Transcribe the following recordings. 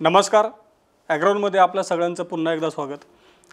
नमस्कार. ॲग्राउंडमध्ये आपल्या सगळ्यांचं पुन्हा एकदा स्वागत.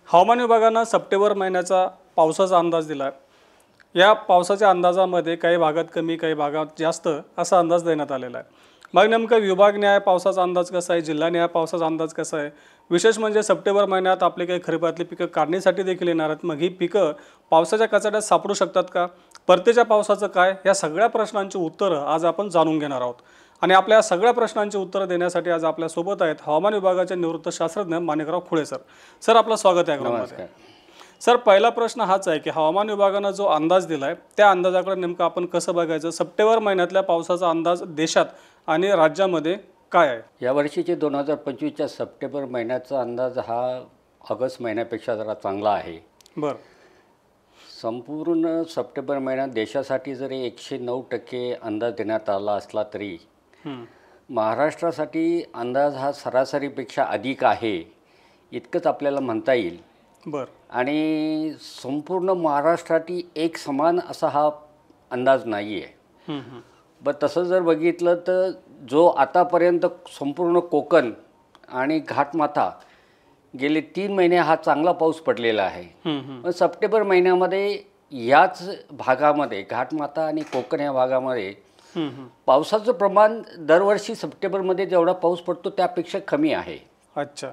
हवामान विभागानं सप्टेंबर महिन्याचा पावसाचा अंदाज दिला आहे. या पावसाच्या अंदाजामध्ये काही भागात कमी, काही भागात जास्त असा अंदाज देण्यात आलेला आहे. मग नेमकं विभागनिहाय पावसाचा अंदाज कसा आहे, जिल्हानिहाय पावसाचा अंदाज कसा आहे, विशेष म्हणजे सप्टेंबर महिन्यात आपली काही खरीपातली पिकं काढणीसाठी देखील येणार आहेत. मग ही पिकं पावसाच्या कचाट्यात सापडू शकतात का, परतीच्या पावसाचं काय, या सगळ्या प्रश्नांची उत्तरं आज आपण जाणून घेणार आहोत. आणि आपल्या या सगळ्या प्रश्नांची उत्तरं देण्यासाठी आज आपल्यासोबत आहेत हवामान विभागाचे निवृत्त शास्त्रज्ञ माणिकराव खुळे सर. सर, आपलं स्वागत आहे ॲग्राउंडमध्ये. सर, पहिला प्रश्न हाच आहे की हवामान विभागानं जो अंदाज दिला आहे त्या अंदाजाकडे नेमकं आपण कसं बघायचं? सप्टेंबर महिन्यातल्या पावसाचा अंदाज देशात आणि राज्यामध्ये काय आहे? यावर्षीचे 2025च्या सप्टेंबर महिन्याचा अंदाज हा ऑगस्ट महिन्यापेक्षा जरा चांगला आहे. बरं. संपूर्ण सप्टेंबर महिन्यात देशासाठी जरी 109% अंदाज देण्यात आला असला तरी महाराष्ट्रासाठी अंदाज हा सरासरीपेक्षा अधिक आहे इतकंच आपल्याला म्हणता येईल. बरं. आणि संपूर्ण महाराष्ट्रासाठी एक समान असा हा अंदाज नाही आहे. तसं जर बघितलं तर जो आतापर्यंत संपूर्ण कोकण आणि घाटमाथा गेले 3 महिने हा चांगला पाऊस पडलेला आहे. पण सप्टेंबर महिन्यामध्ये याच भागामध्ये घाटमाथा आणि कोकण या भागामध्ये पावसाचं प्रमाण दरवर्षी सप्टेंबरमध्ये जेवढा पाऊस पडतो त्यापेक्षा कमी आहे. अच्छा.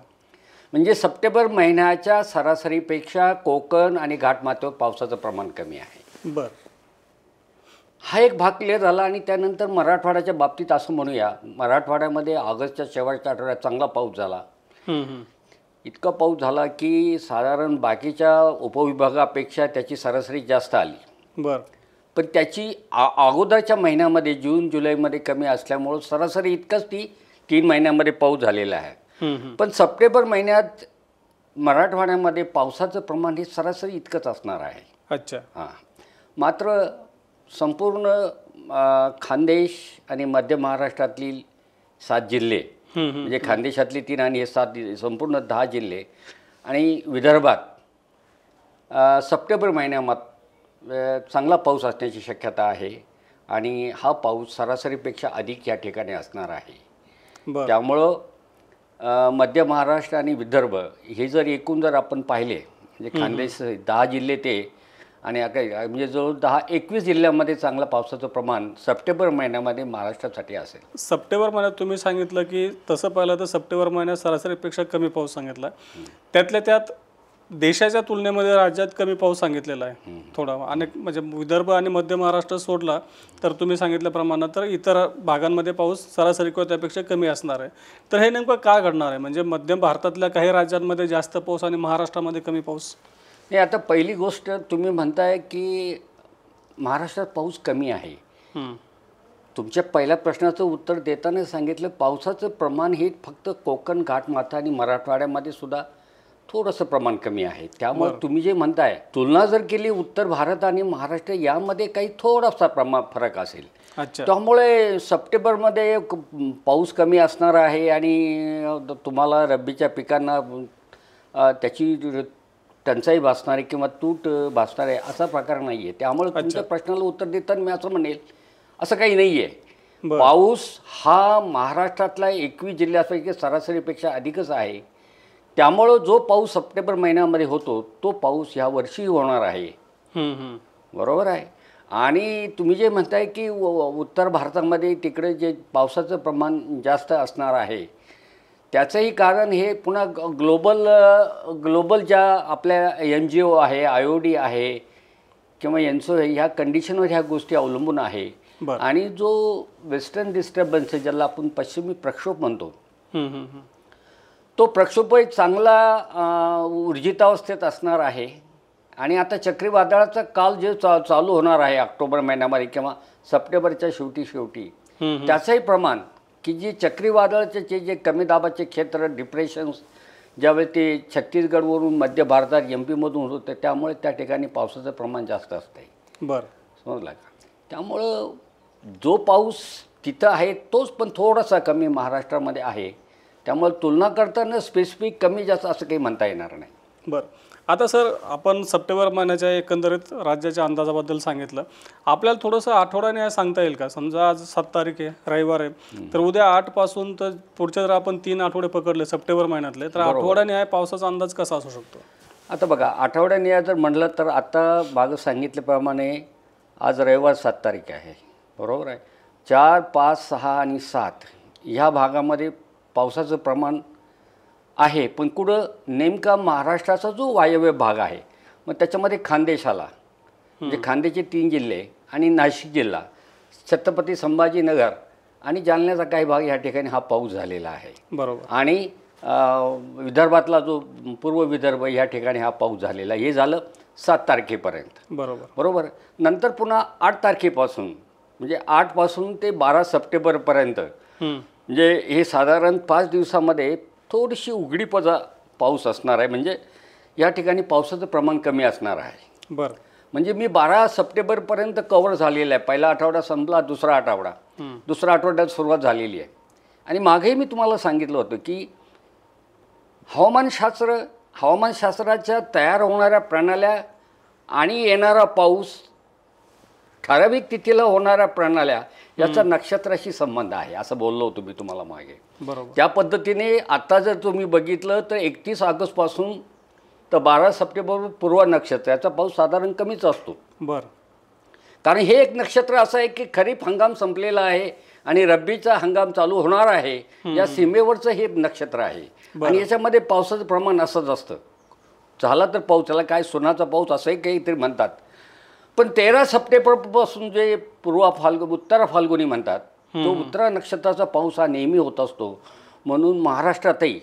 म्हणजे सप्टेंबर महिन्याच्या सरासरीपेक्षा कोकण आणि घाटमाथ्यावर पावसाचं प्रमाण कमी आहे. बरं. हा एक भाग क्लिअर झाला. आणि त्यानंतर मराठवाड्याच्या बाबतीत असं म्हणूया, मराठवाड्यामध्ये ऑगस्टच्या शेवटच्या आठवड्यात चांगला पाऊस झाला. इतका पाऊस झाला की साधारण बाकीच्या उपविभागापेक्षा त्याची सरासरी जास्त आली. बरं. पण त्याची अगोदरच्या महिन्यामध्ये जून जुलैमध्ये कमी असल्यामुळं सरासरी इतकंच ती 3 महिन्यामध्ये पाऊस झालेला आहे. पण सप्टेंबर महिन्यात मराठवाड्यामध्ये पावसाचं प्रमाण हे सरासरी इतकंच असणार आहे. अच्छा. हां. मात्र संपूर्ण खानदेश आणि मध्य महाराष्ट्रातील 7 जिल्हे, म्हणजे खानदेशातली 3 आणि हे 7 संपूर्ण 10 जिल्हे आणि विदर्भात सप्टेंबर महिन्यात चांगला पाऊस असण्याची शक्यता आहे. आणि हा पाऊस सरासरीपेक्षा अधिक या ठिकाणी असणार आहे. त्यामुळं मध्य महाराष्ट्र आणि विदर्भ हे जर एकूण जर आपण पाहिले, म्हणजे खानदेश 10 जिल्हे ते आणि म्हणजे जवळ 10-21 जिल्ह्यांमध्ये चांगलं पावसाचं प्रमाण सप्टेंबर महिन्यामध्ये महाराष्ट्रासाठी असेल. सप्टेंबर महिन्यात तुम्ही सांगितलं की तसं पाहिलं तर सप्टेंबर महिन्यात सरासरीपेक्षा कमी पाऊस सांगितला. त्यातल्या त्यात देशाच्या तुलनेमध्ये राज्यात कमी पाऊस सांगितलेला आहे थोडा. अनेक म्हणजे विदर्भ आणि मध्य महाराष्ट्र सोडला तर तुम्ही सांगितल्याप्रमाणे तर इतर भागांमध्ये पाऊस सरासरी किंवा त्यापेक्षा कमी असणार आहे. तर हे नेमकं काय घडणार आहे? म्हणजे मध्य भारतातल्या काही राज्यांमध्ये जास्त पाऊस आणि महाराष्ट्रामध्ये कमी पाऊस? नाही, आता पहिली गोष्ट तुम्ही म्हणताय की महाराष्ट्रात पाऊस कमी आहे. तुमच्या पहिल्या प्रश्नाचं उत्तर देताना सांगितलं पावसाचं प्रमाण हे फक्त कोकण, घाटमाथा आणि मराठवाड्यामध्ये सुद्धा थोडंसं प्रमाण कमी आहे. त्यामुळे तुम्ही जे म्हणताय तुलना जर केली उत्तर भारत आणि महाराष्ट्र यामध्ये काही थोडासा फरक असेल. त्यामुळे सप्टेंबरमध्ये पाऊस कमी असणार आहे आणि तुम्हाला रब्बीच्या पिकांना त्याची टंचाई भासणार आहे किंवा तूट भासणार आहे असा प्रकार नाही आहे. त्यामुळे तुमच्या प्रश्नाला उत्तर देताना मी असं म्हणेल असं काही नाही आहे. पाऊस हा महाराष्ट्रातल्या 21 जिल्ह्यापैकी सरासरीपेक्षा अधिकच आहे. त्यामुळं जो पाऊस सप्टेंबर महिन्यामध्ये होतो तो पाऊस ह्या वर्षी होणार आहे. बरोबर आहे. आणि तुम्ही जे म्हणताय की उत्तर भारतामध्ये तिकडे जे पावसाचं प्रमाण जास्त असणार आहे त्याचंही कारण हे पुन्हा ग्लोबल ज्या आपल्या NGO आहे, IOD आहे किंवा NSO आहे ह्या कंडिशनवर ह्या गोष्टी अवलंबून आहे. आणि जो वेस्टर्न डिस्टर्बन्स आहे ज्याला आपण पश्चिमी प्रक्षोभ म्हणतो तो प्रक्षोभ एक चांगला ऊर्जितावस्थेत असणार आहे. आणि आता चक्रीवादळाचा काल जे चालू होणार आहे ऑक्टोबर महिन्यामध्ये किंवा सप्टेंबरच्या शेवटी त्याचंही प्रमाण की जे चक्रीवादळाचे जे कमी दाबाचे क्षेत्र डिप्रेशन्स ज्यावेळी ते छत्तीसगडवरून मध्य भारतात MP मधून होते त्यामुळे त्या ठिकाणी पावसाचं प्रमाण जास्त असतं. समजलं का? त्यामुळं जो पाऊस तिथं आहे तोच पण थोडासा कमी महाराष्ट्रामध्ये आहे. त्यामुळे तुलना करताना स्पेसिफिक कमी जास्त असं काही म्हणता येणार नाही. बरं. आता सर आपण सप्टेंबर महिन्याच्या एकंदरीत राज्याच्या अंदाजाबद्दल सांगितलं. आपल्याला थोडंसं आठवड्याने हे सांगता येईल का? समजा आज 7 तारीख आहे, रविवार आहे, तर उद्या 8 पासून तर पुढचे जर आपण 3 आठवडे पकडले सप्टेंबर महिन्यातले, तर आठवड्याने आहे पावसाचा अंदाज कसा असू शकतो? आता बघा, आठवड्याने या जर म्हटलं तर आता मागं सांगितल्याप्रमाणे आज रविवार 7 तारीख आहे, बरोबर आहे. 4, 5, 6 आणि 7 ह्या भागामध्ये पावसाचं प्रमाण आहे, पण कुठं नेमका महाराष्ट्राचा जो वायव्य भाग आहे, मग त्याच्यामध्ये खानदेश आला, म्हणजे खानदेशचे 3 जिल्हे आणि नाशिक जिल्हा, छत्रपती संभाजीनगर आणि जालन्याचा काही भाग ह्या ठिकाणी हा पाऊस झालेला आहे. बरोबर. आणि विदर्भातला जो पूर्व विदर्भ ह्या ठिकाणी हा पाऊस झालेला, हे झालं 7 तारखेपर्यंत. बरोबर. नंतर पुन्हा 8 तारखेपासून म्हणजे 8 पासून ते 12 सप्टेंबरपर्यंत म्हणजे हे साधारण 5 दिवसामध्ये थोडीशी उघडीपचा पाऊस असणार आहे. म्हणजे या ठिकाणी पावसाचं प्रमाण कमी असणार आहे. बरं. म्हणजे मी 12 सप्टेंबरपर्यंत कव्हर झालेला आहे. पहिला आठवडा संपला, दुसरा आठवडा, दुसऱ्या आठवड्यात सुरुवात झालेली आहे. आणि मागेही मी तुम्हाला सांगितलं होतं की हवामानशास्त्राच्या तयार होणाऱ्या प्रणाल्या आणि येणारा पाऊस, ठराविक तिथीला होणाऱ्या प्रणाल्या याचा नक्षत्राशी संबंध आहे, असं बोललो होतो मी तुम्हाला मागे. बरोबर. त्या पद्धतीने आता जर तुम्ही बघितलं तर 31 ऑगस्टपासून तर 12 सप्टेंबर पूर्व नक्षत्र याचा पाऊस साधारण कमीच असतो. बरं. कारण हे एक नक्षत्र असं आहे की खरीप हंगाम संपलेला आहे आणि रब्बीचा हंगाम चालू होणार आहे, या सीमेवरचं हे नक्षत्र आहे. आणि याच्यामध्ये पावसाचं प्रमाण असंच असतं. झाला तर पाऊस, त्याला काय सोनाचा पाऊस असंही काहीतरी म्हणतात. पण 13 सप्टेंबरपासून जे उत्तरा फाल्गुनी म्हणतात, तो उत्तरा नक्षत्राचा पाऊस हा नेहमी होत असतो. म्हणून महाराष्ट्रातही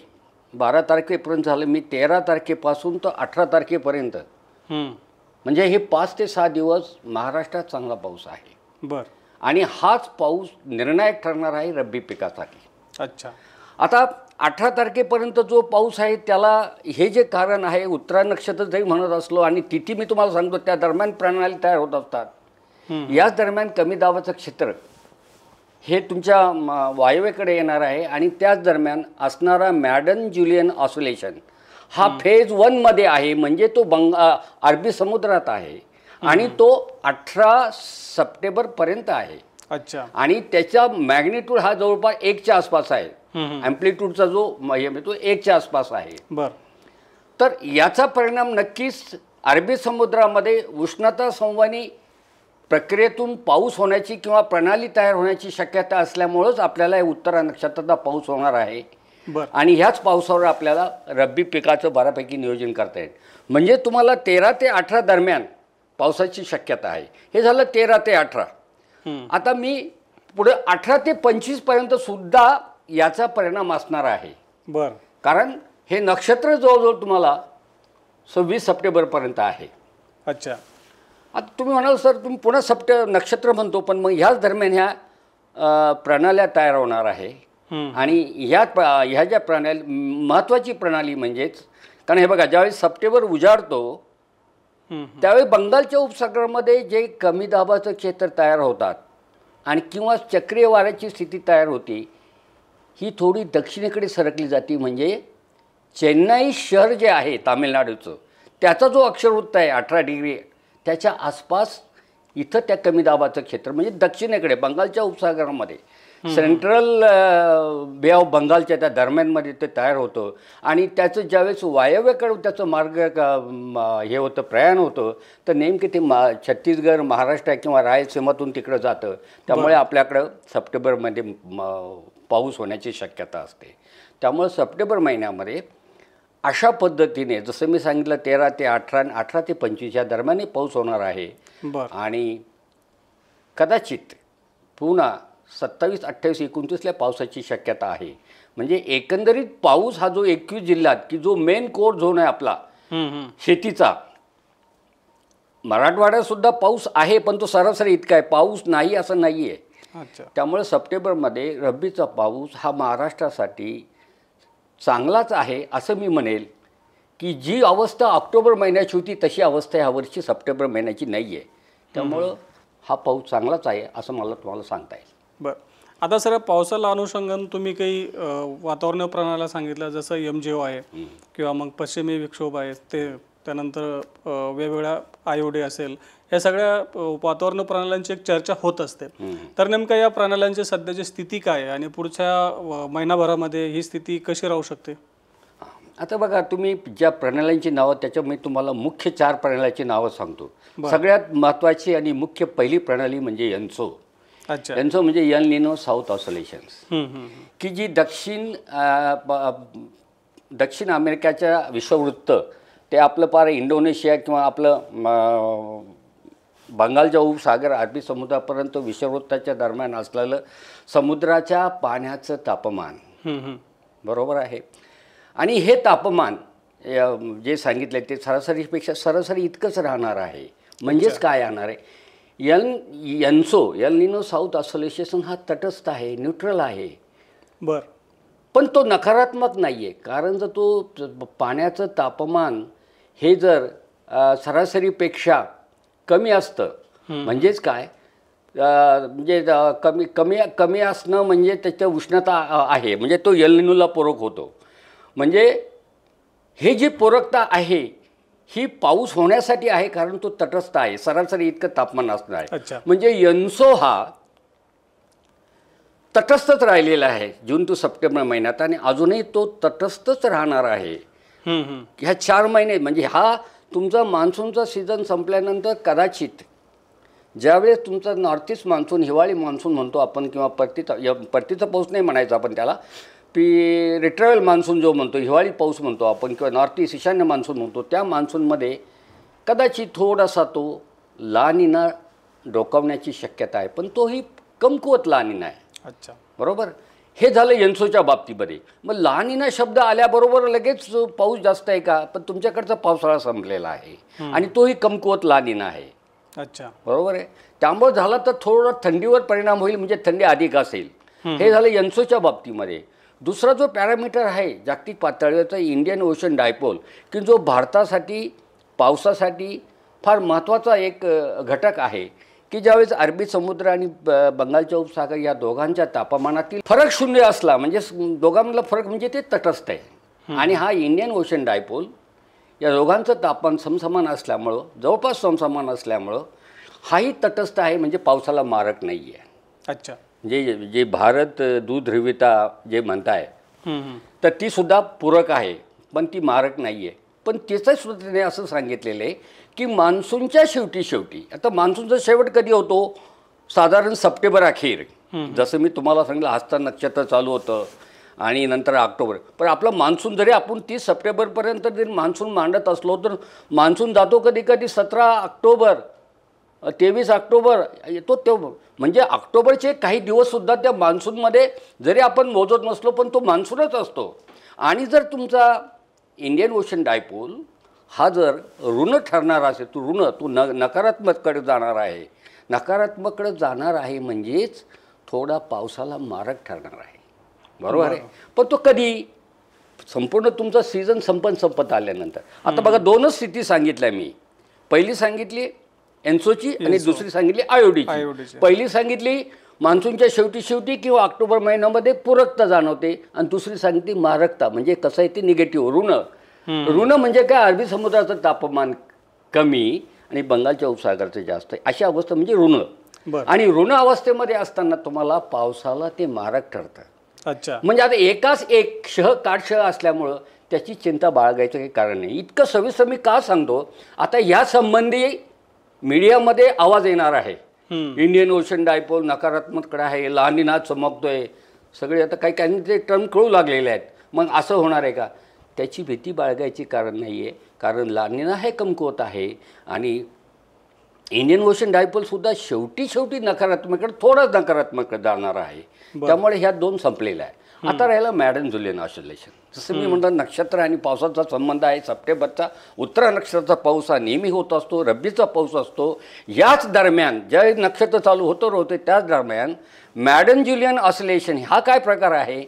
12 तारखेपर्यंत झालं, मी 13 तारखेपासून तर 18 तारखेपर्यंत म्हणजे हे 5 ते 6 दिवस महाराष्ट्रात चांगला पाऊस आहे. बरं. आणि हाच पाऊस निर्णायक ठरणार आहे रब्बी पिकासाठी. अच्छा. आता 18 तारखेपर्यंत जो पाऊस आहे त्याला हे जे कारण आहे, उत्तरा नक्षत्र जरी म्हणत असलो आणि तिथी मी तुम्हाला सांगतो त्या दरम्यान प्रणाली तयार होत असतात. याच दरम्यान कमी दाबाचं क्षेत्र हे तुमच्या वायव्येकडे येणार आहे आणि त्याच दरम्यान असणारा मॅडन जुलियन ऑसिलेशन हा फेज 1 मध्ये आहे. म्हणजे तो अरबी समुद्रात आहे आणि तो 18 सप्टेंबरपर्यंत आहे. अच्छा. आणि त्याचा मॅग्निट्यूड हा जवळपास 1च्या आसपास आहे. ॲम्प्लिट्यूडचा जो तो 1च्या आसपास आहे. बरं. तर याचा परिणाम नक्कीच अरबी समुद्रामध्ये उष्णता संवहनी प्रक्रियेतून पाऊस होण्याची किंवा प्रणाली तयार होण्याची शक्यता असल्यामुळंच आपल्याला उत्तरा नक्षत्राचा पाऊस होणार आहे. बरं. आणि ह्याच पावसावर आपल्याला रब्बी पिकाचं बऱ्यापैकी नियोजन करता येईल. म्हणजे तुम्हाला 13 ते 18 दरम्यान पावसाची शक्यता आहे. हे झालं 13 ते 18. आता मी पुढे 18 ते 25 पर्यंत सुद्धा याचा परिणाम असणार आहे. बरं. कारण हे नक्षत्र जवळजवळ तुम्हाला 26 सप्टेंबरपर्यंत आहे. अच्छा. आता तुम्ही म्हणाल सर तुम्ही पुन्हा नक्षत्र म्हणतो, पण मग ह्याच दरम्यान ह्या प्रणाल्या तयार होणार आहे. आणि ह्या ज्या प्रणाली, महत्त्वाची प्रणाली म्हणजेच, कारण हे बघा ज्यावेळी सप्टेंबर उजाडतो त्यावेळी बंगालच्या उपसागरामध्ये जे कमी दाबाचं क्षेत्र तयार होतात आणि किंवा चक्रीय वाऱ्याची स्थिती तयार होती, ही थोडी दक्षिणेकडे सरकली जाते. म्हणजे चेन्नई शहर जे आहे तामिळनाडूचं, त्याचा जो अक्षरवृत्त आहे 18 डिग्री, त्याच्या आसपास इथं त्या कमी दाबाचं क्षेत्र म्हणजे दक्षिणेकडे बंगालच्या उपसागरामध्ये सेंट्रल बे ऑफ बंगालच्या त्या दरम्यानमध्ये ते तयार होतं. आणि त्याचं ज्यावेळेस वायव्येकडे त्याचं मार्ग हे होतं, प्रयाण होतं, तर नेमके ते छत्तीसगड, महाराष्ट्र किंवा रायलसीमातून तिकडं जातं. त्यामुळे आपल्याकडं सप्टेंबरमध्ये पाऊस होण्याची शक्यता असते. त्यामुळे सप्टेंबर महिन्यामध्ये अशा पद्धतीने जसं मी सांगितलं 13 ते 18 आणि 18 ते 25 या दरम्यान पाऊस होणार आहे. आणि कदाचित पुन्हा 27, 28, 29ला पावसाची शक्यता आहे. म्हणजे एकंदरीत पाऊस हा जो 21 जिल्ह्यात की जो मेन कोर झोन आहे आपला शेतीचा, मराठवाड्यात सुद्धा पाऊस आहे, पण तो सरासरी इतका आहे, पाऊस नाही असं नाही आहे. त्यामुळे सप्टेंबरमध्ये रब्बीचा पाऊस हा महाराष्ट्रासाठी चांगलाच आहे असं मी म्हणेल. की जी अवस्था ऑक्टोबर महिन्याची होती तशी अवस्था ह्यावर्षी सप्टेंबर महिन्याची नाही आहे. त्यामुळं हा पाऊस चांगलाच आहे असं मला तुम्हाला सांगता येईल. बरं. आता सर पावसाला अनुषंगाने तुम्ही काही वातावरणीय प्रणाल्या सांगितल्या जसं MJO आहे किंवा मग पश्चिमी विक्षोभ आहे ते त्यानंतर वेगवेगळ्या IOD असेल या सगळ्या वातावरणीय प्रणाल्यांची एक चर्चा होत असते. तर नेमका या प्रणाल्यांची सध्याची स्थिती काय आहे आणि पुढच्या महिनाभरामध्ये ही स्थिती कशी राहू शकते? आता बघा तुम्ही ज्या प्रणाल्यांची नावं त्याच्या मी तुम्हाला मुख्य 4 प्रणाल्यांची नावं सांगतो. सगळ्यात महत्त्वाची आणि मुख्य पहिली प्रणाली म्हणजे एन्सो. अच्छा. एन्सो म्हणजे एल निनो साऊथ ऑसोलेशन्स की जी दक्षिण अमेरिकेच्या विषुववृत्त ते आपलं पार इंडोनेशिया किंवा आपलं बंगालच्या उपसागर अरबी समुद्रापर्यंत विषुववृत्ताच्या दरम्यान असलेलं समुद्राच्या पाण्याचं तापमान बरोबर आहे. आणि हे तापमान जे सांगितलं ते सरासरीपेक्षा सरासरी इतकंच राहणार आहे. म्हणजेच काय राहणार आहे एल निनो साऊथ ऑसोलेशन हा तटस्थ आहे, न्यूट्रल आहे. बर. पण तो नकारात्मक नाही आहे. कारण जर तो पाण्याचं तापमान हे जर सरासरीपेक्षा कमी असतं म्हणजेच काय म्हणजे कमी असणं म्हणजे त्याच्या उष्णता आहे म्हणजे तो एल निनोला पूरक होतो. म्हणजे हे जी पूरकता आहे ही पाऊस होण्यासाठी आहे कारण तो तटस्थ आहे, सरासरी इतकं तापमान असणार आहे. म्हणजे एन्सो हा तटस्थच राहिलेला आहे जून ते सप्टेंबर महिन्यात आणि अजूनही तो तटस्थच राहणार आहे. ह्या 4 महिने म्हणजे हा तुमचा मान्सूनचा सीझन संपल्यानंतर कदाचित ज्यावेळेस तुमचा नॉर्थ ईस्ट मान्सून हिवाळी मान्सून म्हणतो आपण किंवा परतीचा पाऊस नाही म्हणायचा आपण त्याला रिट्रॅव्हल मान्सून जो म्हणतो हिवाळी पाऊस म्हणतो आपण किंवा नॉर्थ ईस्ट ईशान्य मान्सून म्हणतो त्या मान्सूनमध्ये कदाचित थोडासा तो ला निना डोकावण्याची शक्यता आहे. पण तोही कमकुवत ला निना आहे. अच्छा. बरोबर. हे झालं एन्सोच्या बाबतीमध्ये. मग ला निना शब्द आल्याबरोबर लगेच पाऊस जास्त आहे का? पण तुमच्याकडचा पावसाळा संपलेला आहे आणि तोही कमकुवत ला निना आहे. अच्छा. बरोबर आहे. त्यामुळे झाला तर थोडा थंडीवर परिणाम होईल म्हणजे थंडी अधिक असेल. हे झालं एन्सोच्या बाबतीमध्ये. दुसरा जो पॅरामीटर आहे जागतिक पातळीवरचा इंडियन ओशन डायपोल की जो भारतासाठी पावसासाठी फार महत्त्वाचा एक घटक आहे की ज्यावेळेस अरबी समुद्र आणि बंगालच्या उपसागर या दोघांच्या तापमानातील फरक 0 असला म्हणजे दोघांमधला फरक म्हणजे ते तटस्थ आहे. आणि हा इंडियन ओशन डायपोल या दोघांचं तापमान समसमान असल्यामुळं जवळपास समसमान असल्यामुळं हाही तटस्थ आहे म्हणजे पावसाला मारक नाही आहे. अच्छा. जे भारत दुध्रुविता जे म्हणताय तर ती सुद्धा पूरक आहे पण ती मारक नाही आहे. पण त्याचं सुद्धा त्याने असं सांगितलेलं आहे की मान्सूनच्या शेवटी आता मान्सूनचा शेवट कधी होतो साधारण सप्टेंबर अखेर. जसं मी तुम्हाला सांगितलं हस्त नक्षत्र चालू होतं आणि नंतर ऑक्टोबर. पण आपला मान्सून जरी आपण 30 सप्टेंबरपर्यंत जरी मान्सून मांडत असलो तर मान्सून जातो कधी कधी 17 ऑक्टोबर 23 ऑक्टोबर येतो. तो म्हणजे ऑक्टोबरचे काही दिवससुद्धा त्या मान्सूनमध्ये जरी आपण मोजत नसलो पण तो मान्सूनच असतो. आणि जर तुमचा इंडियन ओशन डायपोल हा जर ऋण ठरणार असेल तो नकारात्मककडे जाणार आहे. नकारात्मककडे जाणार आहे म्हणजेच थोडा पावसाला मारक ठरणार आहे. बरोबर आहे. पण तो कधी संपूर्ण तुमचा सीझन संपत आल्यानंतर. आता बघा 2च स्थिती सांगितल्या मी. पहिली सांगितली एन्सोची आणि दुसरी सांगितली आयोडीची. पहिली सांगितली मान्सूनच्या शेवटी किंवा ऑक्टोबर महिन्यामध्ये पूरकता जाणवते आणि दुसरी सांगितली मारकता म्हणजे कसं आहे ते निगेटिव्ह ऋण म्हणजे काय अरबी समुद्राचं तापमान कमी आणि बंगालच्या उपसागराचं जास्त आहे अशी अवस्था म्हणजे ऋण. आणि ऋण अवस्थेमध्ये असताना तुम्हाला पावसाला ते मारक ठरतं. अच्छा. म्हणजे आता एकाच एक काठशह असल्यामुळं त्याची चिंता बाळगायचं काही कारण नाही. इतकं सविस्तर मी का सांगतो आता या संबंधी मीडियामध्ये आवाज येणार आहे. इंडियन ओशन डायपोल नकारात्मककडे आहे, ला निना चमकतोय, सगळे आता काही ते टर्म कळू लागलेले आहेत. मग असं होणार आहे का? त्याची भीती बाळगायची कारण नाही आहे. कारण ला निना हे कमकुवत आहे आणि इंडियन ओशन डायपोलसुद्धा शेवटी नकारात्मककडे थोडंच नकारात्मक जाणार आहे. त्यामुळे ह्या 2 संपलेल्या आहे. आता राहिला मॅडन जुलियन ऑसोलेशन. जसं मी म्हणतो नक्षत्र आणि पावसाचा संबंध आहे. सप्टेंबरचा उत्तरा नक्षत्राचा पाऊस हा नेहमी होत असतो, रब्बीचा पाऊस असतो. याच दरम्यान ज्या नक्षत्र चालू होते त्याच दरम्यान मॅडन जुलियन ऑसोलेशन हा काय प्रकार आहे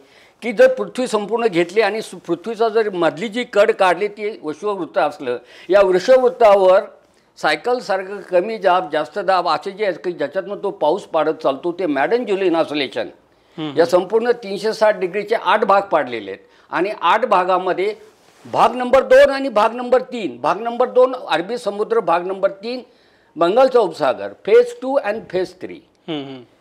की जर पृथ्वी संपूर्ण घेतली आणि पृथ्वीचा जर मधली जी कड काढली ती विषुववृत्त असलं या विषुववृत्तावर सायकलसारखं कमी दाब जास्त दाब असे जे की ज्याच्यातनं तो पाऊस पाडत चालतो ते मॅडन जुलियन ऑसोलेशन या संपूर्ण 360 डिग्रीचे 8 भाग पाडलेले आहेत आणि 8 भागामध्ये भाग नंबर 2 आणि भाग नंबर 3, भाग नंबर 2 अरबी समुद्र, भाग नंबर 3 बंगालचा उपसागर, फेज 2 आणि फेज 3.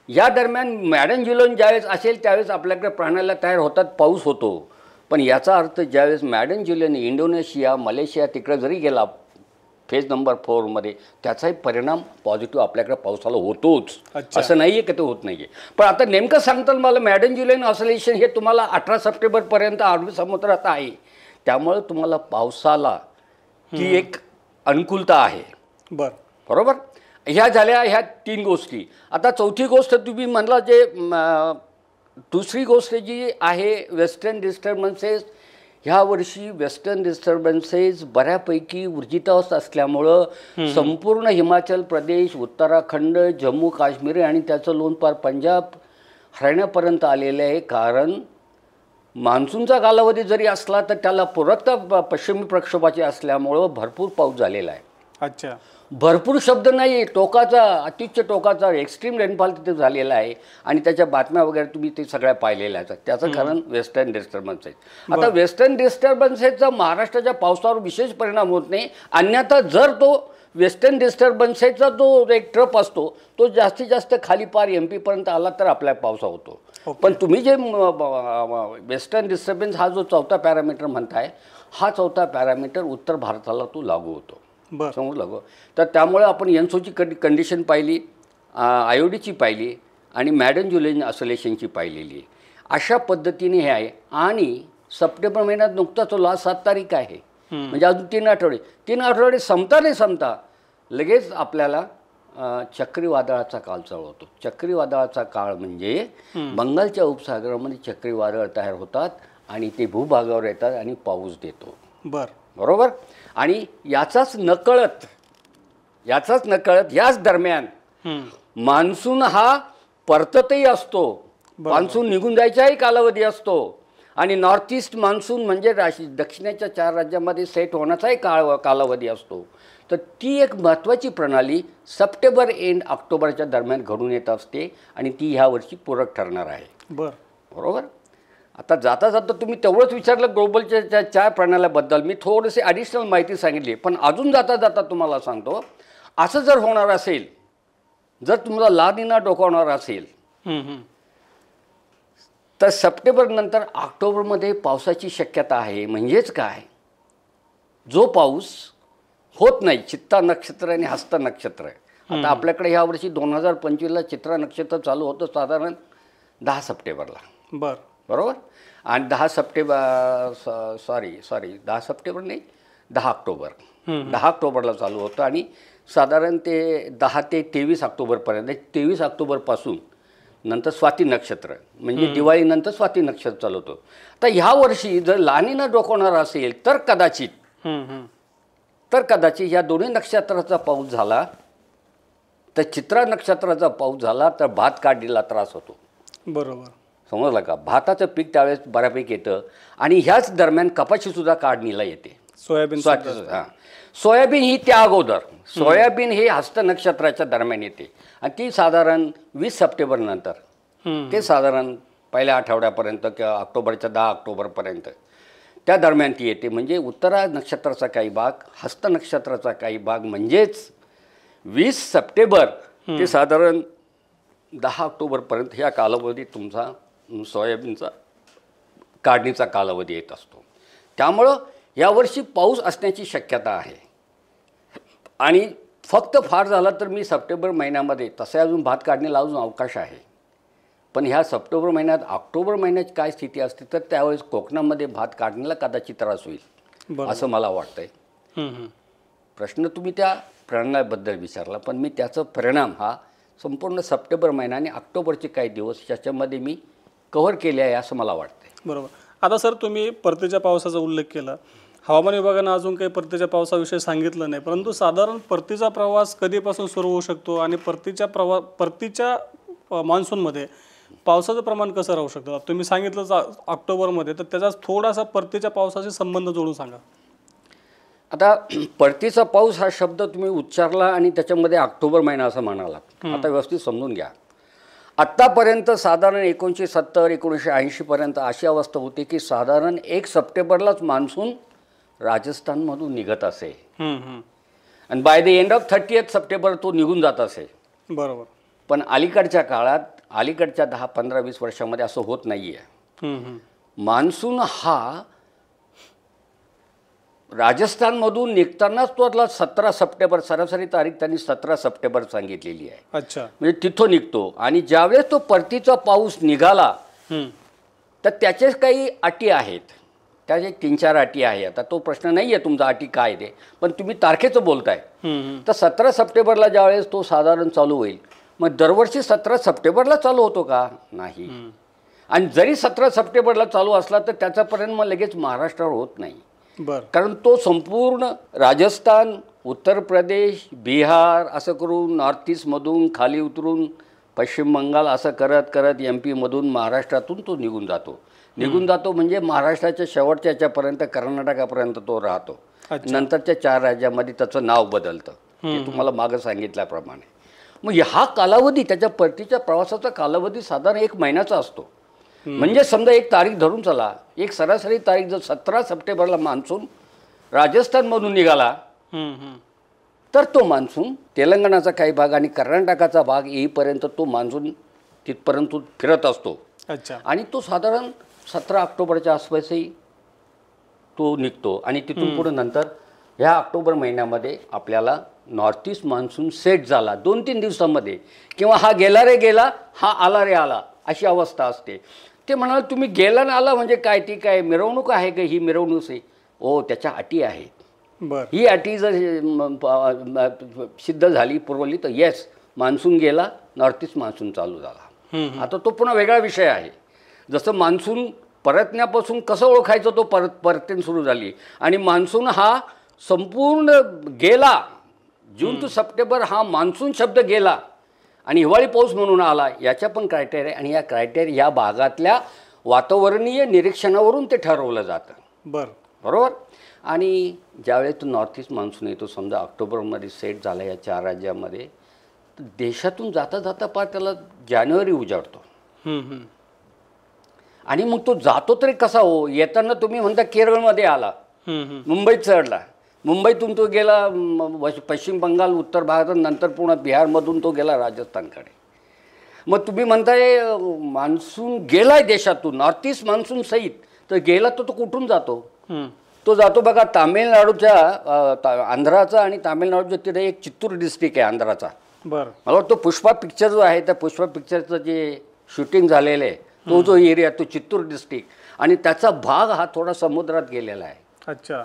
या दरम्यान मॅडम जुलन ज्यावेळेस असेल त्यावेळेस आपल्याकडे प्राण्याला तयार होतात, पाऊस होतो. पण याचा अर्थ ज्यावेळेस मॅडम जुलन इंडोनेशिया, मलेशिया तिकडे जरी गेला फेज नंबर 4मध्ये, त्याचाही परिणाम पॉझिटिव्ह आपल्याकडे पावसाला होतोच. असं नाही आहे की ते होत नाही आहे. पण आता नेमकं सांगताल मला, मॅडम जुलन ऑसिलेशन हे तुम्हाला 18 सप्टेंबरपर्यंत अरबी समुद्रात आहे. त्यामुळे तुम्हाला पावसाला ती एक अनुकूलता आहे. बरोबर. ह्या झाल्या ह्या 3 गोष्टी. आता चौथी गोष्ट तुम्ही म्हणला जे दुसरी गोष्ट जी आहे वेस्टर्न डिस्टर्बन्सेस. ह्या वर्षी वेस्टर्न डिस्टर्बन्सेस बऱ्यापैकी ऊर्जितावस्थ असल्यामुळं संपूर्ण हिमाचल प्रदेश, उत्तराखंड, जम्मू काश्मीर आणि त्याचं लोणपार पंजाब, हरियाणापर्यंत आलेलं आहे. कारण मान्सूनचा कालावधी जरी असला तर त्याला पूरकता पश्चिमी प्रक्षोभाची असल्यामुळं भरपूर पाऊस झालेला आहे. अच्छा. भरपूर शब्द नाही, टोकाचा, अत्युच्च टोकाचा एक्स्ट्रीम रेनफॉल तिथे झालेला आहे आणि त्याच्या बातम्या वगैरे तुम्ही ते सगळ्या पाहिलेल्या आहेत. त्याचं कारण वेस्टर्न डिस्टर्बन्स आहे. आता वेस्टर्न डिस्टर्बन्सेसचा महाराष्ट्राच्या पावसावर विशेष परिणाम होत नाही. अन्यथा जर तो वेस्टर्न डिस्टर्बन्सेसचा जो एक ट्रप असतो तो जास्तीत जास्त खाली पार MP पर्यंत आला तर आपल्या पावसा होतो. पण तुम्ही जे वेस्टर्न डिस्टर्बन्स हा जो चौथा पॅरामीटर म्हणताय, हा चौथा पॅरामीटर उत्तर भारताला तो लागू होतो. समजलं गो. तर त्यामुळे आपण एनसोची कंडिशन पाहिली, IODची पाहिली आणि मॅडम जुलन ऑसिलेशनची पाहिलेली आहे. अशा पद्धतीने हे आहे. आणि सप्टेंबर महिन्यात नुकताच 7 तारीख आहे, म्हणजे अजून 3 आठवडे. 3 आठवडे संपता लगेच आपल्याला चक्रीवादळाचा काळ चालू होतो. चक्रीवादळाचा काळ म्हणजे बंगालच्या उपसागरामध्ये चक्रीवादळ तयार होतात आणि ते भूभागावर येतात आणि पाऊस देतो. बरोबर. आणि याचाच नकळत याच दरम्यान मान्सून हा परततही असतो. मान्सून निघून जायचाही कालावधी असतो आणि नॉर्थ ईस्ट मान्सून म्हणजे दक्षिणेच्या 4 राज्यांमध्ये सेट होण्याचाही कालावधी असतो. तर ती एक महत्त्वाची प्रणाली सप्टेंबर एंड ऑक्टोबरच्या दरम्यान घडून येत असते आणि ती ह्या वर्षी पूरक ठरणार आहे. बरोबर. आता जाता जाता तुम्ही तेवढंच विचारलं ग्लोबलच्या 4 प्रणाल्याबद्दल. मी थोडीशी ॲडिशनल माहिती सांगितली. पण अजून जाता जाता तुम्हाला सांगतो, असं जर होणार असेल, जर तुम्हाला ला निना डोकावणार असेल तर सप्टेंबर नंतर ऑक्टोबरमध्ये पावसाची शक्यता आहे. म्हणजेच काय, जो पाऊस होत नाही, चित्ता नक्षत्र आणि हस्त नक्षत्र. आता आपल्याकडे ह्या वर्षी 2025ला चित्रा नक्षत्र चालू होतं साधारण 10 सप्टेंबरला. बरोबर. आणि 10 सप्टेंबर नाही, 10 ऑक्टोबर. 10 ऑक्टोबरला चालू होतं आणि साधारण ते 10 ते 23 ऑक्टोबरपर्यंत. 23 ऑक्टोबरपासून नंतर स्वाती नक्षत्र, म्हणजे दिवाळीनंतर स्वाती नक्षत्र चालू होतं. तर ह्या वर्षी जर ला निना डोकावणार असेल तर कदाचित या दोन्ही नक्षत्राचा पाऊस झाला, तर चित्रा नक्षत्राचा पाऊस झाला तर भात काढणीला त्रास होतो. बरोबर. समजलं का. भाताचं पीक त्यावेळेस बऱ्यापैकी येतं आणि ह्याच दरम्यान कपाशीसुद्धा काढणीला येते. सोयाबीन ही त्या अगोदर. सोयाबीन हे हस्त नक्षत्राच्या दरम्यान येते आणि ती साधारण 20 सप्टेंबर नंतर ते साधारण पहिल्या आठवड्यापर्यंत किंवा ऑक्टोबरच्या 10 ऑक्टोबरपर्यंत त्या दरम्यान ती येते. म्हणजे उत्तरा नक्षत्राचा काही भाग, हस्त नक्षत्राचा काही भाग, म्हणजेच 20 सप्टेंबर ते साधारण 10 ऑक्टोबरपर्यंत ह्या कालावधीत तुमचा सोयाबीनचा काढणीचा कालावधी येत असतो. त्यामुळं यावर्षी पाऊस असण्याची शक्यता आहे. आणि फक्त फार झाला तर मी सप्टेंबर महिन्यामध्ये, तसे अजून भात काढणीला अजून अवकाश आहे, पण ह्या सप्टेंबर महिन्यात ऑक्टोबर महिन्यात काय स्थिती असते तर त्यावेळेस कोकणामध्ये भात काढणीला कदाचित त्रास होईल असं मला वाटतंय. प्रश्न तुम्ही त्या प्रणाल्याबद्दल विचारला, पण मी त्याचा परिणाम हा संपूर्ण सप्टेंबर महिना आणि ऑक्टोबरचे काही दिवस याच्यामध्ये मी कव्हर केले आहे असं मला वाटतंय. बरोबर. आता सर तुम्ही परतीच्या पावसाचा उल्लेख केला. हवामान विभागानं अजून काही परतीच्या पावसाविषयी सांगितलं नाही, परंतु साधारण परतीचा प्रवास कधीपासून सुरू होऊ शकतो आणि परतीच्या मान्सूनमध्ये पावसाचं प्रमाण कसं राहू शकतं? तुम्ही सांगितलं ऑक्टोबरमध्ये, तर त्याचा थोडासा परतीच्या पावसाशी संबंध जोडून सांगा. आता परतीचा पाऊस हा शब्द तुम्ही उच्चारला आणि त्याच्यामध्ये ऑक्टोबर महिना असं म्हणाला. आता व्यवस्थित समजून घ्या. आत्तापर्यंत साधारण 1970 1980 पर्यंत अशी अवस्था होती की साधारण 1 सप्टेंबरलाच मान्सून राजस्थानमधून निघत असे आणि by the end of 30th September तो निघून जात असे. बरोबर. पण अलीकडच्या काळात अलीकडच्या 10 15 20 वर्षामध्ये असं होत नाही आहे. मान्सून हा राजस्थानमधून निघतानाच तो 17 सप्टेंबर सरासरी तारीख त्यांनी 17 सप्टेंबर सांगितलेली आहे. अच्छा. म्हणजे तिथं निघतो आणि ज्यावेळेस तो परतीचा पाऊस निघाला तर त्याचेच काही अटी आहेत. त्याचे 3-4 अटी आहे. आता तो प्रश्न नाही आहे तुमचा अटी काय ते, पण तुम्ही तारखेचं बोलताय. तर 17 सप्टेंबरला ज्यावेळेस तो साधारण चालू होईल, मग दरवर्षी 17 सप्टेंबरला चालू होतो का? नाही. आणि जरी 17 सप्टेंबरला चालू असला तर त्याचा परिणाम लगेच महाराष्ट्रावर होत नाही. कारण तो संपूर्ण राजस्थान, उत्तर प्रदेश, बिहार असं करून नॉर्थ ईस्टमधून खाली उतरून पश्चिम बंगाल असं करत करत MP मधून महाराष्ट्रातून तो निघून जातो म्हणजे महाराष्ट्राच्या शेवटच्या याच्यापर्यंत कर्नाटकापर्यंत तो राहतो. नंतरच्या 4 राज्यामध्ये त्याचं नाव बदलतं. ते तुम्हाला मागं सांगितल्याप्रमाणे. मग हा कालावधी त्याच्या परतीच्या प्रवासाचा कालावधी साधारण 1 महिन्याचा असतो. म्हणजे समजा एक तारीख धरून चला, एक सरासरी तारीख जर 17 सप्टेंबरला मान्सून राजस्थानमधून निघाला तर तो मान्सून तेलंगणाचा काही भाग आणि कर्नाटकाचा भाग येईपर्यंत तो मान्सून तिथपर्यंत फिरत असतो. अच्छा. आणि तो साधारण 17 ऑक्टोबरच्या आसपासही तो निघतो आणि तिथून पुढे नंतर ह्या ऑक्टोबर महिन्यामध्ये आपल्याला नॉर्थ ईस्ट मान्सून सेट झाला 2-3 दिवसांमध्ये, किंवा हा गेला रे गेला, हा आला रे आला, अशी अवस्था असते. ते म्हणाल तुम्ही गेला ना आला म्हणजे काय, ती काय मिरवणूक आहे का? ही मिरवणूक आहे. ओ, त्याच्या अटी आहेत. ही अटी जर सिद्ध झाली पुरवली तर येस, मान्सून गेला, नॉर्थ ईस्ट मान्सून चालू झाला. आता तो पुन्हा वेगळा विषय आहे. जसं मान्सून परतण्यापासून कसं ओळखायचं, तो परतन सुरू झाली आणि मान्सून हा संपूर्ण गेला. जून टू सप्टेंबर हा मान्सून शब्द गेला आणि हिवाळी पाऊस म्हणून आला, याच्या पण क्रायटेरिया आणि या क्रायटेरिया या भागातल्या वातावरणीय निरीक्षणावरून ते ठरवलं जातं. बरोबर. आणि ज्यावेळेस तो नॉर्थ ईस्ट मान्सून येतो, समजा ऑक्टोबरमध्ये सेट झाला या 4 राज्यामध्ये, तर देशातून जाता जाता पार त्याला जानेवारी उजाडतो. आणि मग तो जातो तरी कसा हो? येताना तुम्ही म्हणता केरळमध्ये आला, मुंबईत चढला, मुंबईतून तो गेला पश्चिम बंगाल उत्तर भारत, नंतर पुन्हा बिहारमधून तो गेला राजस्थानकडे. मग तुम्ही म्हणताय मान्सून गेलाय देशातून, नॉर्थ ईस्ट मान्सून सहित, तर गेला तर तो कुठून जातो? तो जातो बघा तामिळनाडूच्या आंध्राचा आणि तामिळनाडूच्या तिथे एक चित्तूर डिस्ट्रिक्ट आहे आंध्राचा. मला वाटतं पुष्पा पिक्चर जो आहे त्या पुष्पा पिक्चरचं जे शूटिंग झालेलं आहे तो जो एरिया तो चित्तूर डिस्ट्रिक्ट, आणि त्याचा भाग हा थोडा समुद्रात गेलेला आहे. अच्छा.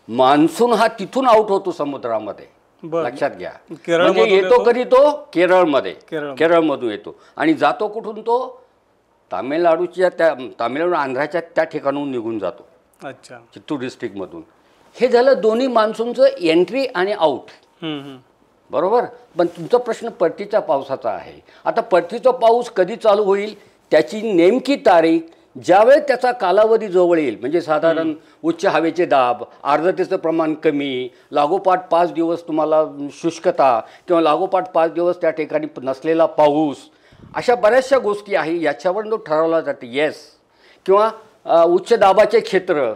मान्सून हा तिथून आउट होतो समुद्रामध्ये, लक्षात घ्या. म्हणजे येतो कधी तो केरळमधून येतो आणि जातो कुठून? तो तामिळनाडूच्या तामिळनाडू आंध्राच्या त्या ठिकाणून निघून जातो. अच्छा. चित्तूर डिस्ट्रिक्टमधून. हे झालं दोन्ही मान्सूनचं एंट्री आणि आउट. बरोबर. पण तुमचा प्रश्न परतीच्या पावसाचा आहे. आता परतीचा पाऊस कधी चालू होईल त्याची नेमकी तारीख ज्यावेळेस त्याचा कालावधी जवळ येईल, म्हणजे साधारण उच्च हवेचे दाब, आर्द्रतेचं प्रमाण कमी, लागोपाठ 5 दिवस तुम्हाला शुष्कता किंवा लागोपाठ 5 दिवस त्या ठिकाणी नसलेला पाऊस, अशा बऱ्याचशा गोष्टी आहे याच्यावर तो ठरवला जाते. येस. किंवा उच्च दाबाचे क्षेत्र,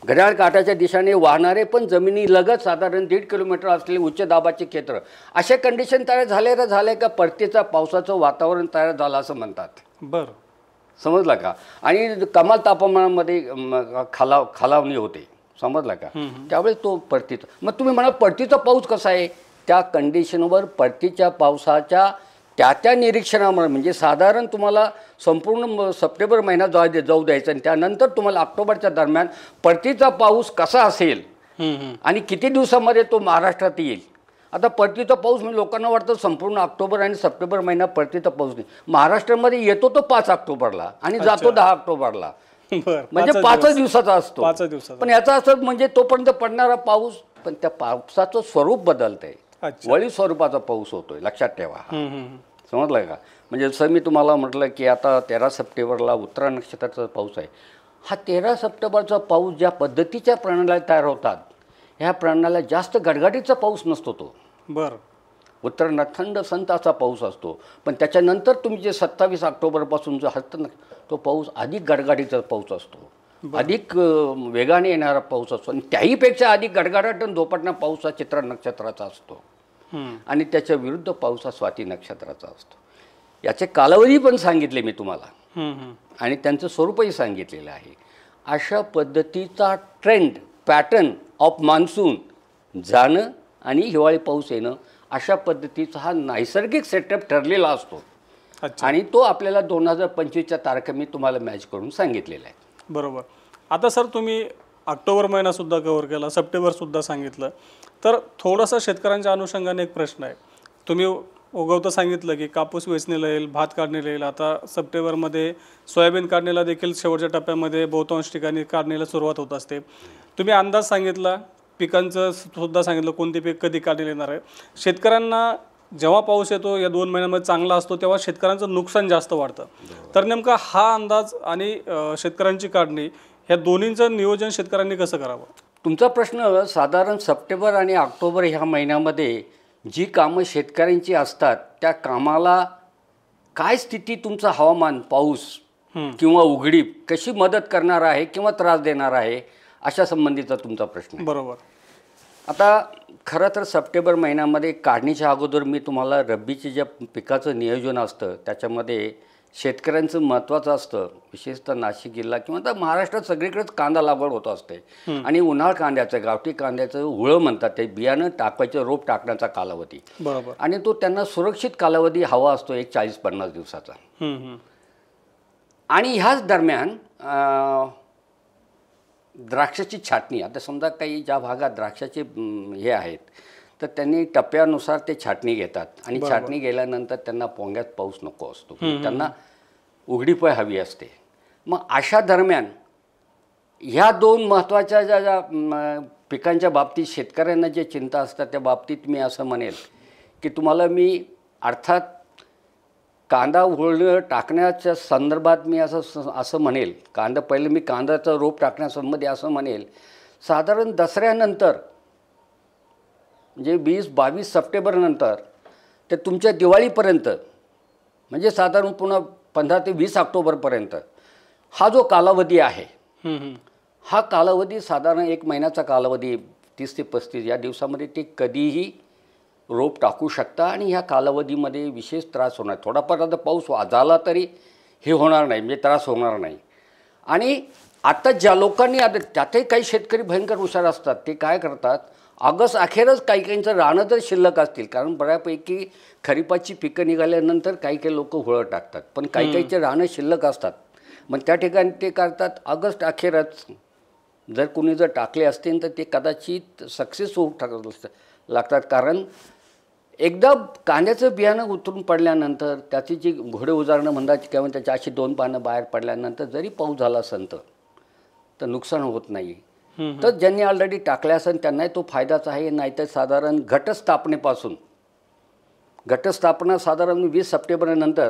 घड्याळ काठाच्या दिशेने वाहणारे पण जमिनीलगत साधारण 1.5 किलोमीटर असलेले उच्च दाबाचे क्षेत्र, अशा कंडिशन तयार झाले का परतीचा पावसाचं वातावरण तयार झालं असं म्हणतात. समजलं का? आणि कमाल तापमानामध्ये खालावणी होते. समजलं का? त्यावेळेस तो परतीचा. मग तुम्ही म्हणा परतीचा पाऊस कसा आहे? त्या कंडिशनवर परतीच्या पावसाच्या त्या निरीक्षणामुळे, म्हणजे साधारण तुम्हाला संपूर्ण सप्टेंबर महिना जाऊ द्यायचा आणि त्यानंतर तुम्हाला ऑक्टोबरच्या दरम्यान परतीचा पाऊस कसा असेल आणि किती दिवसामध्ये तो महाराष्ट्रात येईल. आता परतीचा पाऊस म्हणजे लोकांना वाटतं संपूर्ण ऑक्टोबर आणि सप्टेंबर महिना परतीचा पाऊस नाही. महाराष्ट्रामध्ये येतो तो 5 ऑक्टोबरला आणि जातो 10 ऑक्टोबरला, म्हणजे 5 दिवसाचा असतो. पण याचा असं म्हणजे तोपर्यंत पडणारा पाऊस, पण त्या पावसाचं स्वरूप बदलतंय, वळी स्वरूपाचा पाऊस होतोय, लक्षात ठेवा. समजलं का? म्हणजे जसं मी तुम्हाला म्हटलं की आता 13 सप्टेंबरला उत्तरा नक्षत्राचा पाऊस आहे. हा 13 सप्टेंबरचा पाऊस ज्या पद्धतीच्या प्रणाल्या तयार होतात ह्या प्रणाल्या जास्त गडगडीचा पाऊस नसतो तो. उत्तर थंड संत असा पाऊस असतो. पण त्याच्यानंतर तुम्ही जे 27 ऑक्टोबरपासून जो हस्त तो पाऊस अधिक गडगडीचा पाऊस असतो, अधिक वेगाने येणारा पाऊस असतो आणि त्याहीपेक्षा अधिक गडगडाट आणि धोपटणा पाऊस हा चित्रा नक्षत्राचा असतो आणि त्याच्या विरुद्ध पाऊस हा स्वाती नक्षत्राचा असतो. याचे कालावधी पण सांगितले मी तुम्हाला आणि त्यांचं स्वरूपही सांगितलेलं आहे. अशा पद्धतीचा ट्रेंड पॅटर्न ऑफ मान्सून जाणं आणि हिवाळी पाऊस येणं अशा पद्धतीचा हा नैसर्गिक सेटअप ठरलेला असतो आणि तो आपल्याला 2025च्या तारखा मी तुम्हाला मॅच करून सांगितलेला आहे. बरोबर. आता सर तुम्ही ऑक्टोबर महिनासुद्धा कव्हर केला, सप्टेंबरसुद्धा सांगितलं, तर थोडंसं शेतकऱ्यांच्या अनुषंगाने एक प्रश्न आहे. तुम्ही उगवतं सांगितलं की कापूस वेचणीला येईल, भात काढणीला येईल, आता सप्टेंबरमध्ये सोयाबीन काढणीला देखील शेवटच्या टप्प्यामध्ये बहुतांश ठिकाणी काढणीला सुरुवात होत असते. तुम्ही अंदाज सांगितला, पिकांचं सुद्धा सांगितलं कोणते पीक कधी काढण्यात येणार आहे. शेतकऱ्यांना जेव्हा पाऊस येतो या 2 महिन्यांमध्ये चांगला असतो तेव्हा शेतकऱ्यांचं नुकसान जास्त वाढतं. तर नेमका हा अंदाज आणि शेतकऱ्यांची काढणी ह्या दोन्हींचं नियोजन शेतकऱ्यांनी कसं करावं? तुमचा प्रश्न साधारण सप्टेंबर आणि ऑक्टोबर ह्या महिन्यामध्ये जी कामं शेतकऱ्यांची असतात त्या कामाला काय स्थिती तुमचं हवामान, पाऊस किंवा उघडीप कशी मदत करणार आहे किंवा त्रास देणार आहे अशा संबंधीचा तुमचा प्रश्न आहे. बरोबर. आता खरं तर सप्टेंबर महिन्यामध्ये काढणीच्या अगोदर मी तुम्हाला रब्बीचे ज्या पिकाचं नियोजन असतं त्याच्यामध्ये शेतकऱ्यांचं महत्त्वाचं असतं. विशेषतः नाशिक जिल्हा किंवा आता महाराष्ट्रात सगळीकडेच कांदा लागवड होत असते आणि उन्हाळ कांद्याचं, गावठी कांद्याचं हुळं म्हणतात ते बियाणं टाकायचं, रोप टाकण्याचा कालावधी. बरोबर. आणि तो त्यांना सुरक्षित कालावधी हवा असतो एक 40-50 दिवसाचा. आणि ह्याच दरम्यान द्राक्षाची छाटणी. आता समजा काही ज्या भागात द्राक्षाचे हे आहेत तर त्यांनी टप्प्यानुसार ते छाटणी घेतात आणि छाटणी गेल्यानंतर त्यांना पोंग्यात पाऊस नको असतो, त्यांना उघडीपाय हवी असते. मग अशा दरम्यान ह्या 2 महत्त्वाच्या ज्या पिकांच्या बाबतीत शेतकऱ्यांना जे चिंता असतात त्या बाबतीत मी असं म्हणेल की तुम्हाला मी अर्थात कांदा उघडणं टाकण्याच्या संदर्भात मी असं म्हणेल, पहिलं मी कांद्याचं रोप टाकण्यासंबंधी असं म्हणेल साधारण दसऱ्यानंतर म्हणजे 20-22 सप्टेंबरनंतर ते तुमच्या दिवाळीपर्यंत म्हणजे साधारण पुन्हा 15 ते 20 ऑक्टोबरपर्यंत हा जो कालावधी आहे हा कालावधी साधारण 1 महिन्याचा कालावधी 30 ते 35 या दिवसामध्ये ते कधीही रोप टाकू शकता आणि ह्या कालावधीमध्ये विशेष त्रास होणार. थोडाफार आता पाऊस झाला तरी हे होणार नाही, म्हणजे त्रास होणार नाही. आणि आता ज्या लोकांनी आता त्यातही काही शेतकरी भयंकर हुशार असतात, ते काय करतात ऑगस्ट अखेरच काही काहींचं रानं जर शिल्लक असतील, कारण बऱ्यापैकी खरीपाची पिकं निघाल्यानंतर काही काही लोक हुळं टाकतात, पण काही काहीचे रानं शिल्लक असतात. मग त्या ठिकाणी ते करतात ऑगस्ट अखेरच जर कोणी जर टाकले असतील तर ते कदाचित सक्सेस होऊ लागतात. कारण एकदा कांद्याचं बियाणं उतरून पडल्यानंतर त्याची जी घोडे उजारणं म्हणतात किंवा त्याची अशी 2 पानं बाहेर पडल्यानंतर जरी पाऊस झाला संत तर नुकसान होत नाही. तर ज्यांनी ऑलरेडी टाकले असेल त्यांनाही तो फायदाच आहे. नाहीतर साधारण घटस्थापना साधारण 20 सप्टेंबरनंतर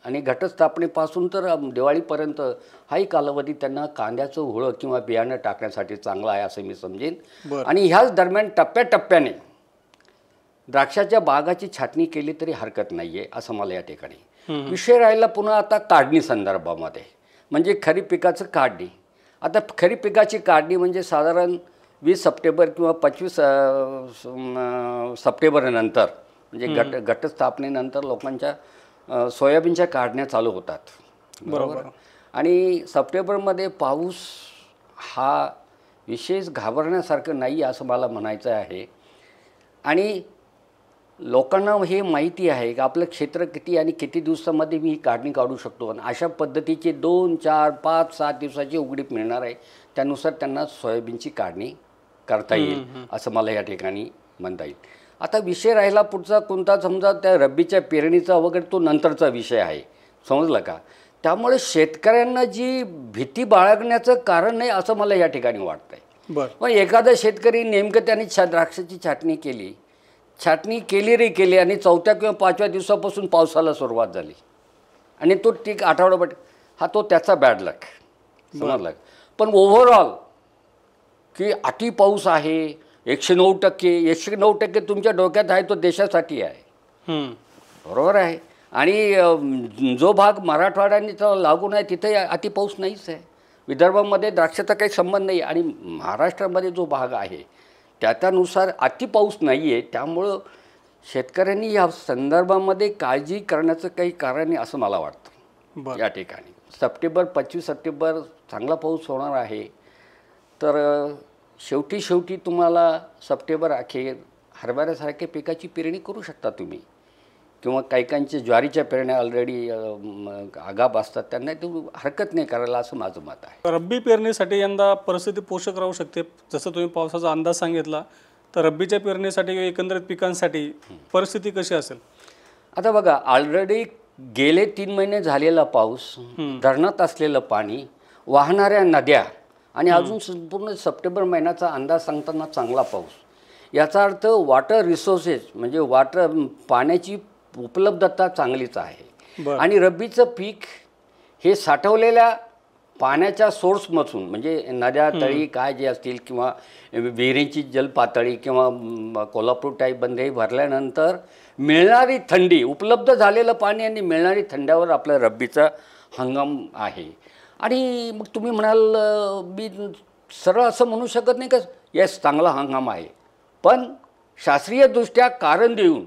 आणि घटस्थापनेपासून तर दिवाळीपर्यंत हाही कालावधी त्यांना कांद्याचं हुळं किंवा बियाणं टाकण्यासाठी चांगला आहे असं मी समजेन. आणि ह्याच दरम्यान टप्प्याटप्प्याने द्राक्षाच्या बागाची छाटणी केली तरी हरकत नाही आहे असं मला या ठिकाणी. विषय राहिला पुन्हा आता काढणी संदर्भामध्ये, म्हणजे खरीप पिकाचं काढणी. आता खरीप पिकाची काढणी म्हणजे साधारण 20 सप्टेंबर किंवा 25 सप्टेंबरनंतर म्हणजे घटस्थापनेनंतर लोकांच्या सोयाबीनच्या काढण्या चालू होतात. बरोबर. आणि सप्टेंबरमध्ये पाऊस हा विशेष घाबरण्यासारखं नाही असं मला म्हणायचं आहे. आणि लोकांना हे माहिती आहे की आपलं क्षेत्र किती आणि किती दिवसामध्ये मी ही काढणी काढू शकतो आणि अशा पद्धतीचे 2, 4, 5, 7 दिवसाची उघडीप मिळणार आहे. त्यानुसार त्यांना सोयाबीनची काढणी करता येईल असं मला या ठिकाणी म्हणता येईल. आता विषय राहिला पुढचा कोणता, समजा त्या रब्बीच्या पेरणीचा वगैरे तो नंतरचा विषय आहे, समजलं का. त्यामुळे शेतकऱ्यांना जी भीती बाळगण्याचं कारण नाही असं मला या ठिकाणी वाटतंय. मग एखादा शेतकरी नेमकं त्याने द्राक्षाची छाटणी केली आणि 4थ्या किंवा 5व्या दिवसापासून पावसाला सुरुवात झाली आणि तो ठीक आठवडाभर हा तो त्याचा बॅड लक समजला. पण ओव्हरऑल की अति पाऊस आहे 109% तुमच्या डोक्यात आहे तो देशासाठी आहे. बरोबर आहे. आणि जो भाग मराठवाड्याने त्याला लागून आहे तिथे अति पाऊस नाहीच आहे. विदर्भामध्ये द्राक्षाचा काही संबंध नाही आणि महाराष्ट्रामध्ये जो भाग आहे त्यानुसार अति पाऊस नाही आहे. त्यामुळं शेतकऱ्यांनी या संदर्भामध्ये काळजी करण्याचं काही कारण नाही असं मला वाटतं. या ठिकाणी 25 सप्टेंबर चांगला पाऊस होणार आहे. तर शेवटी तुम्हाला सप्टेंबर अखेर हरभऱ्यासारख्या पिकाची पेरणी करू शकता तुम्ही, किंवा काही ज्वारीच्या पेरण्या ऑलरेडी आगाप असतात, त्यांना हरकत नाही करायला असं माझं मत आहे. रब्बी पेरणीसाठी यंदा परिस्थिती पोषक राहू शकते. जसं तुम्ही पावसाचा अंदाज सांगितला, तर रब्बीच्या पेरणीसाठी एकंदरीत पिकांसाठी परिस्थिती कशी असेल? आता बघा, ऑलरेडी गेले 3 महिने झालेला पाऊस, धरणात असलेलं पाणी, वाहणाऱ्या नद्या आणि अजून संपूर्ण सप्टेंबर महिन्याचा अंदाज सांगताना चांगला पाऊस, याचा अर्थ वॉटर रिसोर्सेस म्हणजे पाण्याची उपलब्धता चांगलीच आहे. आणि रब्बीचं पीक हे साठवलेल्या पाण्याच्या सोर्समधून म्हणजे नद्या तळी काय जे असतील किंवा विहिरींची जलपातळी किंवा कोल्हापूर टाईप बंधे भरल्यानंतर मिळणारी थंडी, उपलब्ध झालेलं पाणी आणि मिळणारी थंड्यावर आपला रब्बीचा हंगाम आहे. आणि मग तुम्ही म्हणाल, मी सरळ असं म्हणू शकत नाही का येस चांगला हंगाम आहे, पण शास्त्रीयदृष्ट्या कारण देऊन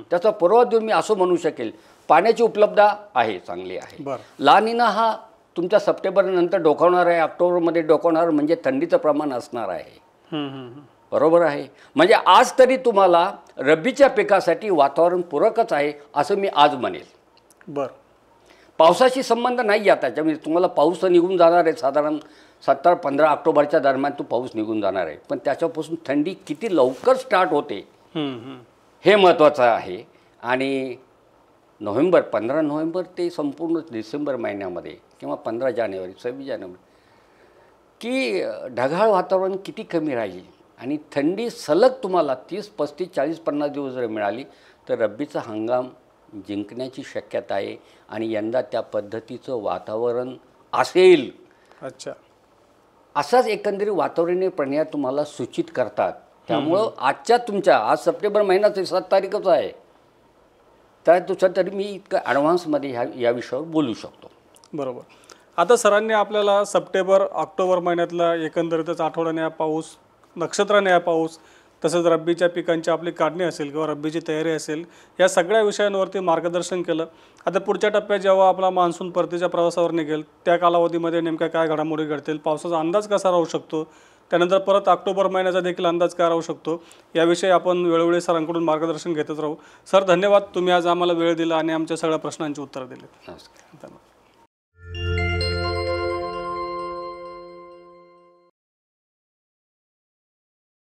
त्याचा पुरावा देऊन मी असं म्हणू शकेल पाण्याची उपलब्धता आहे, चांगली आहे. ला निना हा तुमच्या सप्टेंबरनंतर डोकावणार आहे, ऑक्टोबरमध्ये डोकावणार, म्हणजे थंडीचं प्रमाण असणार आहे. बरोबर आहे. म्हणजे आज तरी तुम्हाला रब्बीच्या पिकासाठी वातावरण पूरकच आहे असं मी आज म्हणेल. पावसाशी संबंध नाही आता, त्याच्यामध्ये तुम्हाला पाऊस तर निघून जाणार आहे, साधारण 17-15 ऑक्टोबरच्या दरम्यान तो पाऊस निघून जाणार आहे, पण त्याच्यापासून थंडी किती लवकर स्टार्ट होते हे महत्त्वाचं आहे. आणि 15 नोव्हेंबर ते संपूर्ण डिसेंबर महिन्यामध्ये किंवा 15 जानेवारी 26 जानेवारी की ढगाळ वातावरण किती कमी राहील आणि थंडी सलग तुम्हाला 30, 35, 40, 50 दिवस जर मिळाली तर रब्बीचा हंगाम जिंकण्याची शक्यता आहे. आणि यंदा त्या पद्धतीचं वातावरण असेल. असाच एकंदरीत वातावरणीय प्रक्रिया तुम्हाला सूचित करतात. त्यामुळं आज सप्टेंबर महिन्याची 7 तारीखच आहे, तर तरी मी इतकं ॲडव्हान्समध्ये या विषयावर बोलू शकतो. बरोबर. आता सरांनी आपल्याला सप्टेंबर ऑक्टोबर महिन्यातला एकंदरीतच आठवड्याने पाऊस, नक्षत्राने पाऊस, तसंच रब्बीच्या पिकांची आपली काढणी असेल किंवा रब्बीची तयारी असेल, या सगळ्या विषयांवरती मार्गदर्शन केलं. आता पुढच्या टप्प्यात जेव्हा आपला मान्सून परतीच्या प्रवासावर निघेल त्या कालावधीमध्ये नेमक्या काय घडामोडी घडतील, पावसाचा अंदाज कसा राहू शकतो, त्यानंतर परत ऑक्टोबर महिन्याचा देखील अंदाज काय राहू शकतो, याविषयी आपण वेळोवेळी सरांकडून मार्गदर्शन घेतच राहू. सर धन्यवाद, तुम्ही आज आम्हाला वेळ दिला आणि आमच्या सगळ्या प्रश्नांची उत्तरं दिली. नमस्कार. धन्यवाद.